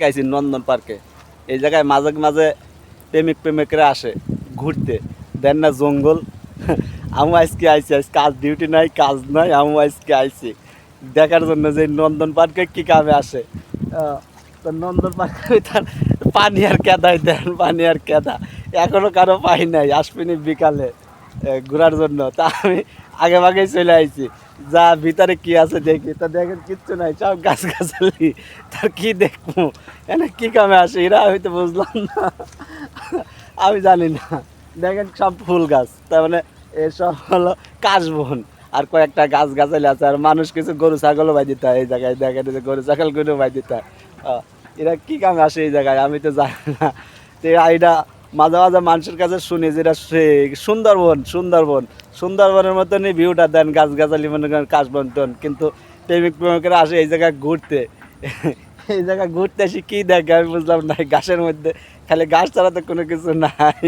পার্কে আইছি, নন্দন পার্কে। এই জায়গায় মাঝে মাঝে প্রেমিকরা আসে ঘুরতে, দেন না জঙ্গল। আমি আজকে আইছি, আজ কাজ ডিউটি নাই, কাজ নাই, আমি আজকে আইছি দেখার জন্য যে নন্দন পার্কে কী কামে আসে। তো নন্দন পার্কে তার পানি আর কেদাই দেন, পানি আর কেদা এখনও কারো পাই নাই। আসবিনি বিকালে ঘোরার জন্য, তা আমি আগে ভাগেই চলে আইছি, যা ভিতরে কি আছে দেখি। তা দেখেন কিচ্ছু নাই, সব গাছগাছালি। তার কি দেখবো, এনে কি কামে আসে এরা, আমি তো বুঝলাম না, আমি জানি না। দেখেন সব ফুল গাছ, তার মানে এসব হলো কাশবন। আর কয়েকটা গাছগাছালি আছে, আর মানুষ কিছু গরু ছাগলও বাই দিতে হয় এই জায়গায়। দেখেন যে গরু ছাগলগুলো বাই দিতে হয়। এরা কী কামে আসে এই জায়গায় আমি তো জানি না। তো এটা মাঝে মাঝে মানুষের কাছে শুনি যেটা সুন্দরবন, সুন্দরবনের মতনই ভিউটা দেন, গাছগাছালি মনে করেন কাশবন টন। কিন্তু প্রেমিকরা আসে এই জায়গায় ঘুরতে। এই জায়গায় ঘুরতে আসি কী দেখে আমি বুঝলাম না, ঘাসের মধ্যে খালি ঘাস ছাড়া তো কোনো কিছু নাই।